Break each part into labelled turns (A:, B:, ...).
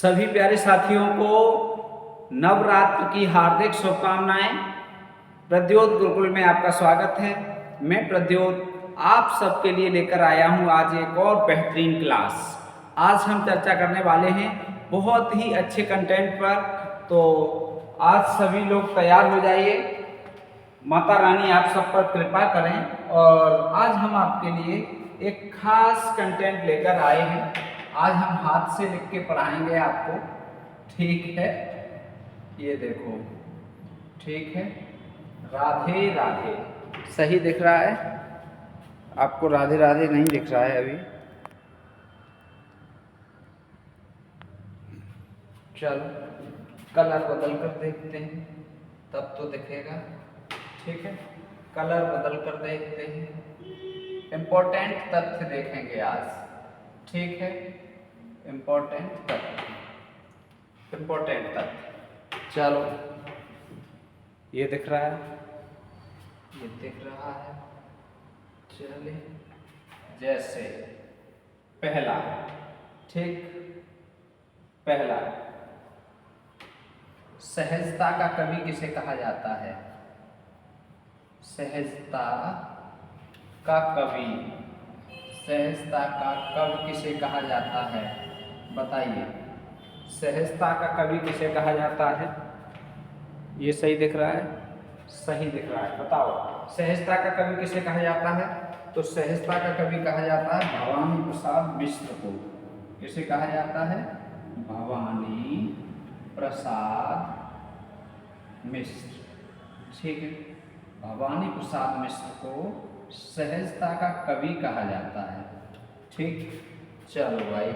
A: सभी प्यारे साथियों को नवरात्र की हार्दिक शुभकामनाएं। प्रद्योत गुरुकुल में आपका स्वागत है। मैं प्रद्योत आप सबके लिए लेकर आया हूं आज एक और बेहतरीन क्लास। आज हम चर्चा करने वाले हैं बहुत ही अच्छे कंटेंट पर। तो आज सभी लोग तैयार हो जाइए। माता रानी आप सब पर कृपा करें और आज हम आपके लिए एक खास कंटेंट लेकर आए हैं। आज हम हाथ से लिख के पढ़ाएंगे आपको, ठीक है? ये देखो, ठीक है। राधे राधे सही दिख रहा है आपको? राधे राधे नहीं दिख रहा है अभी। चलो कलर बदल कर देखते हैं, तब तो दिखेगा। ठीक है, कलर बदल कर देखते हैं। इम्पोर्टेंट तथ्य देखेंगे आज, ठीक है? इम्पोर्टेंट तथ्य, इम्पोर्टेंट तथ्य। चलो, ये दिख रहा है, ये दिख रहा है। चलिए, जैसे पहला, ठीक, पहला, सहजता का कवि किसे कहा जाता है? सहजता का कवि, सहजता का कवि किसे कहा जाता है? बताइए, सहजता का कवि किसे कहा जाता है? ये सही दिख रहा है? सही दिख रहा है। बताओ, सहजता का कवि किसे कहा जाता है? तो सहजता का कवि कहा जाता है भवानी प्रसाद मिश्र को। किसे कहा जाता है? भवानी प्रसाद मिश्र, ठीक है। भवानी प्रसाद मिश्र को सहजता का कवि कहा जाता है, ठीक। चलो भाई,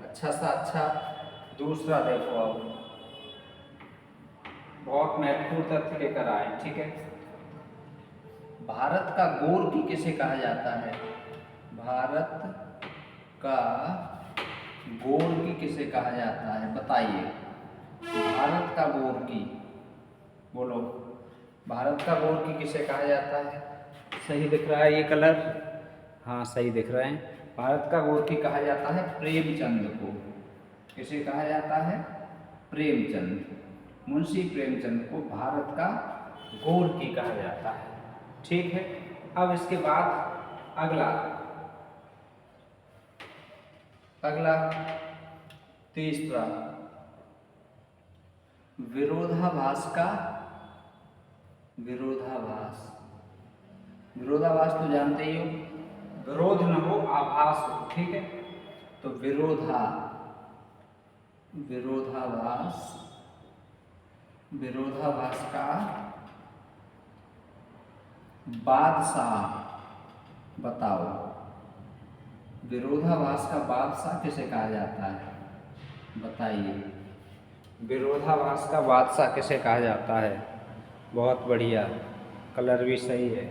A: अच्छा सा अच्छा दूसरा देखो। अब बहुत महत्वपूर्ण तथ्य लेकर आए, ठीक है। भारत का गोर्की किसे कहा जाता है? भारत का गोर्की किसे कहा जाता है? बताइए, भारत का गोर्की, बोलो, भारत का गोर्की किसे कहा जाता है? सही दिख रहा है ये कलर? हाँ, सही दिख रहे हैं। भारत का गोर्की कहा जाता है प्रेमचंद को। किसे कहा जाता है? प्रेमचंद, मुंशी प्रेमचंद को भारत का गोर्की कहा जाता है, ठीक है। अब इसके बाद अगला, अगला तीसरा, विरोधाभास का, विरोधाभास, विरोधाभास तो जानते ही हो, विरोध न हो आभास हो, ठीक है। तो विरोधाभास, विरोधाभास का बादशाह, बताओ, विरोधाभास का बादशाह किसे कहा जाता है? बताइए, विरोधाभास का बादशाह किसे कहा जाता है? बहुत बढ़िया, कलर भी सही है।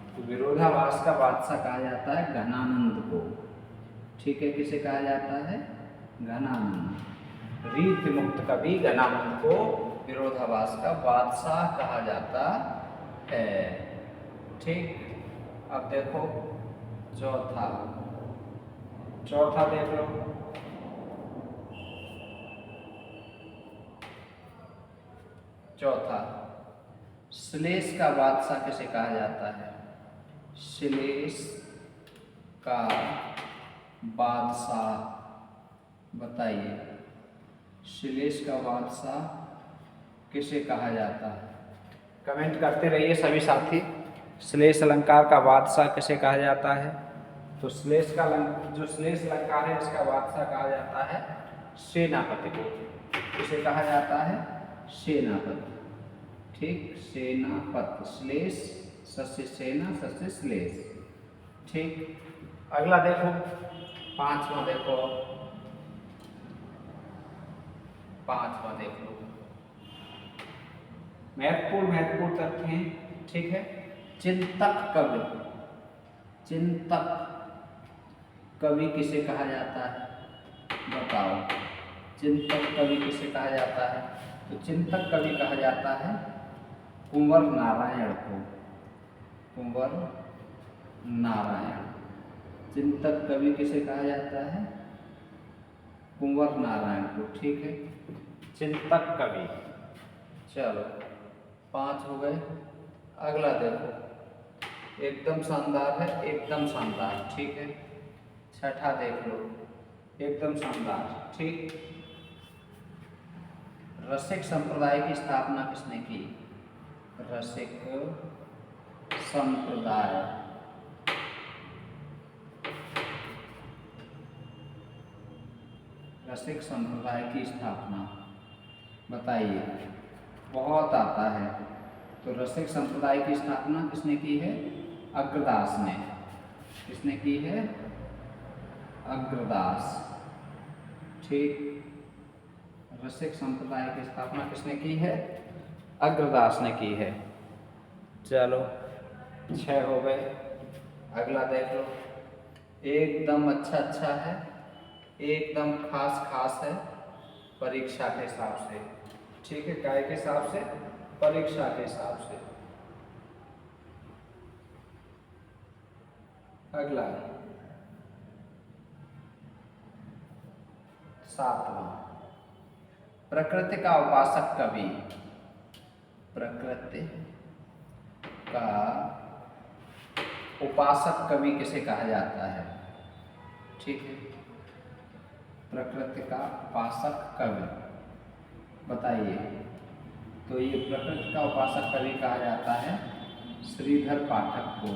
A: तो विरोधाभास का बादशाह कहा जाता है घनानंद को, ठीक है। किसे कहा जाता है? घनानंद, रीति मुक्त कवि घनानंद को विरोधाभास का बादशाह कहा जाता है, ठीक। अब देखो चौथा, चौथा देख लो। चौथा, श्लेष का बादशाह किसे कहा जाता है? श्लेष का बादशाह, बताइए, श्लेष का बादशाह किसे कहा जाता है? कमेंट करते रहिए सभी साथी। श्लेष अलंकार का बादशाह किसे कहा जाता है? तो श्लेष का जो श्लेष अलंकार है इसका बादशाह कहा जाता है सेनापति को। किसे कहा जाता है? सेनापति, ठीक। सेनापति, श्लेष, सस्य सेना, सस्य श्लेष, ठीक। अगला देखो, पांचवा देखो, पांचवा देख लो। महत्वपूर्ण महत्वपूर्ण तथ्य हैं, ठीक है। चिंतक कवि, चिंतक कवि किसे कहा जाता है? बताओ, चिंतक कवि किसे कहा जाता है? तो चिंतक कवि कहा जाता है कुंवर नारायण को, कुंवर नारायण। चिंतक कवि किसे कहा जाता है? कुंवर नारायण को। ठीक है, चिंतक कवि। चलो 5 हो गए। अगला देखो, एकदम शानदार है, एकदम शानदार। ठीक है, छठा देख लो, एकदम शानदार। ठीक, रसिक संप्रदाय की स्थापना किसने की? रसिक संप्रदाय, रसिक संप्रदाय की स्थापना बताइए। बहुत आता है। तो रसिक संप्रदाय की स्थापना किसने की है? अग्रदास ने। किसने की है? अग्रदास। ठीक, रसिक संप्रदाय की स्थापना किसने की है? अग्रदास ने की है। चलो 6 हो गए। अगला देख लो, एकदम अच्छा है, एकदम खास है, परीक्षा के हिसाब से। ठीक है, काय के हिसाब से? परीक्षा के हिसाब से। अगला 7वां, प्रकृति का उपासक कवि। प्रकृति का उपासक कवि किसे कहा जाता है? ठीक है, प्रकृति का उपासक कवि बताइए। तो ये प्रकृति का उपासक कवि कहा जाता है श्रीधर पाठक को।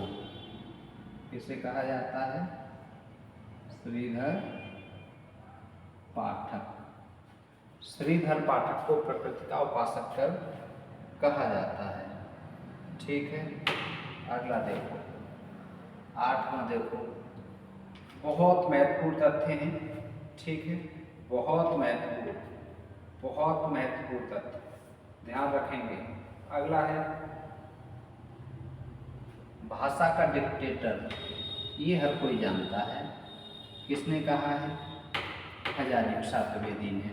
A: किसे कहा जाता है? श्रीधर पाठक। श्रीधर पाठक को प्रकृति का उपासक कवि कहा जाता है। ठीक है, अगला देखो, 8वां देखो, बहुत महत्वपूर्ण तथ्य हैं। ठीक है, बहुत महत्वपूर्ण तथ्य ध्यान रखेंगे। अगला है भाषा का डिक्टेटर। ये हर कोई जानता है। किसने कहा है? हजारी प्रसाद द्विवेदी ने।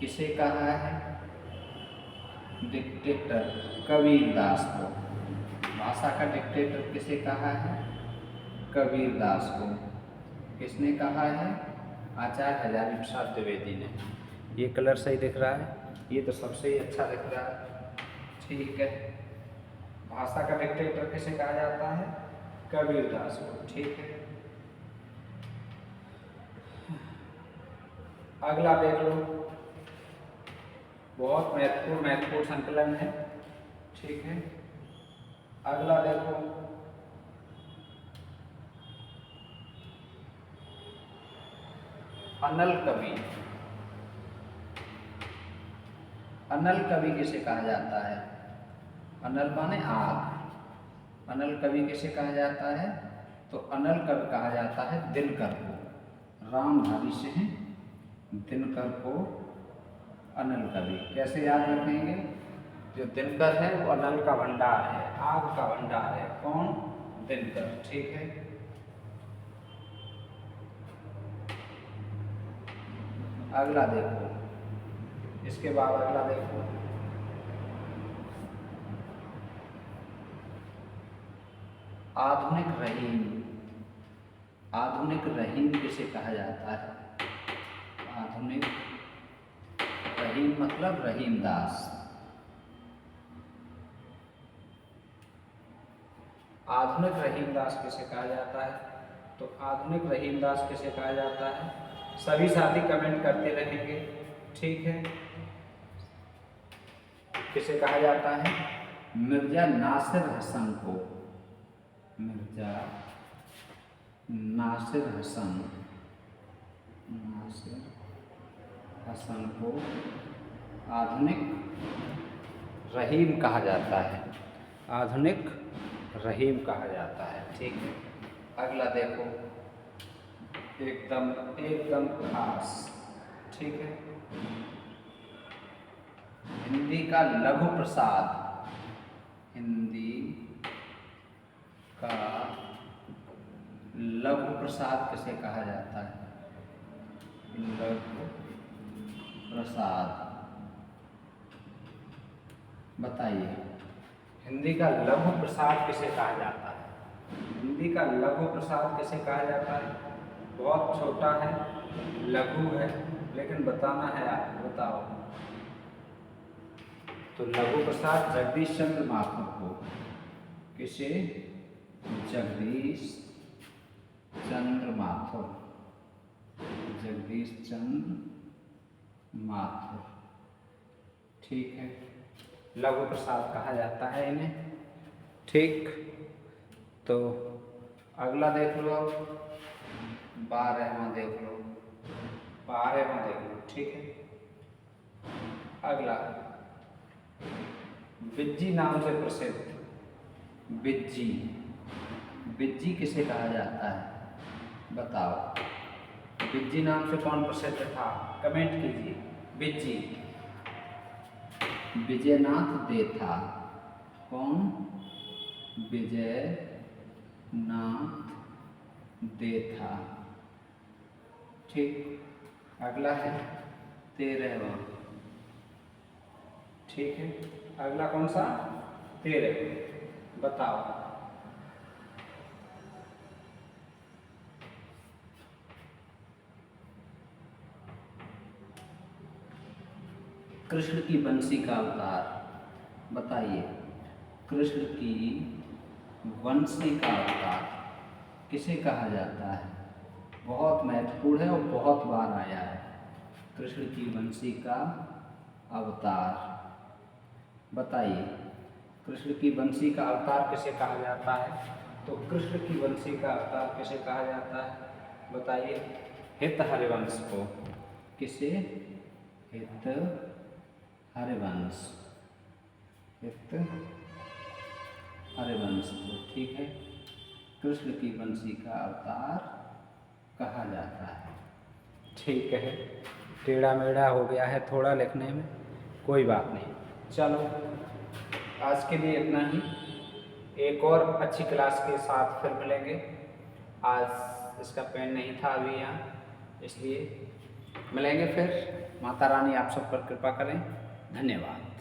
A: किसे कहा है? डिक्टेटर कबीरदास को। भाषा का डिक्टेटर किसे कहा है? कबीरदास को। किसने कहा है? आचार्य हजारी प्रसाद द्विवेदी ने। ये कलर सही दिख रहा है? ये तो सबसे ही अच्छा दिख रहा है। ठीक है, भाषा का डिक्टेटर किसे कहा जाता है? कबीरदास को। ठीक है, अगला देख लो, बहुत महत्वपूर्ण संकलन है। ठीक है, अगला देखो, अनल कवि। अनल कवि किसे कहा जाता है? अनल माने आग। अनल कवि किसे कहा जाता है? तो अनल कवि कहा जाता है दिनकर को। रामधारी से हैं, दिनकर को अनल कवि। कैसे याद रखेंगे? जो दिनकर है वो अनल का भंडार है, आग का भंडार है। कौन? दिनकर। ठीक है, अगला देखो, इसके बाद अगला देखो, आधुनिक रहीम। आधुनिक रहीम किसे कहा जाता है? आधुनिक रहीम मतलब रहीमदास। आधुनिक रहीमदास किसे कहा जाता है? तो आधुनिक रहीमदास किसे कहा जाता है? सभी साथी कमेंट करते रहेंगे। ठीक है, किसे कहा जाता है? मिर्जा नासिर हसन को। मिर्जा नासिर हसन को आधुनिक रहीम कहा जाता है। आधुनिक रहीम कहा जाता है। ठीक है, अगला देखो, एकदम खास। ठीक है, हिंदी का लघु प्रसाद। हिंदी का लघु प्रसाद किसे कहा जाता है? लघु प्रसाद बताइए। हिंदी का लघु प्रसाद किसे कहा जाता है? हिंदी का लघु प्रसाद किसे कहा जाता है? बहुत छोटा है, लघु है। लेकिन बताना है आपको, बताओ। तो लघु प्रसाद जगदीश चंद्र माथुर को, किसे? जगदीश चंद्र माथुर, जगदीश चंद्र माथुर, ठीक है। लघु प्रसाद कहा जाता है इन्हें, ठीक। तो अगला देख लो, अब 12वां देख लो, 12वां देख लो, ठीक है। अगला, बिज्जी नाम से प्रसिद्ध, बिज्जी, बिज्जी किसे कहा जाता है? बताओ। बिज्जी नाम से कौन प्रसिद्ध था? कमेंट कीजिए। बिज्जी, विजयनाथ देथा। कौन? विजयनाथ देथा, ठीक। अगला है 13वां, ठीक है। अगला कौन सा? 13वां, बताओ। कृष्ण की बंसी का अवतार, बताइए। कृष्ण की वंशी का अवतार किसे कहा जाता है? बहुत महत्वपूर्ण है और बहुत बार आया है। कृष्ण की वंशी का अवतार, बताइए। कृष्ण की वंशी का अवतार किसे कहा जाता है? तो कृष्ण की वंशी का अवतार किसे कहा जाता है? बताइए। हित हरिवंश को, किसे? हित हरिवंश, हित हरिवंश को, ठीक है। कृष्ण की वंशी का अवतार कहा जाता है, ठीक है। टेढ़ा मेढ़ा हो गया है थोड़ा लिखने में, कोई बात नहीं। चलो आज के लिए इतना ही, एक और अच्छी क्लास के साथ फिर मिलेंगे। आज इसका पेन नहीं था अभी यहाँ, इसलिए मिलेंगे फिर। माता रानी आप सब पर कृपा करें। धन्यवाद।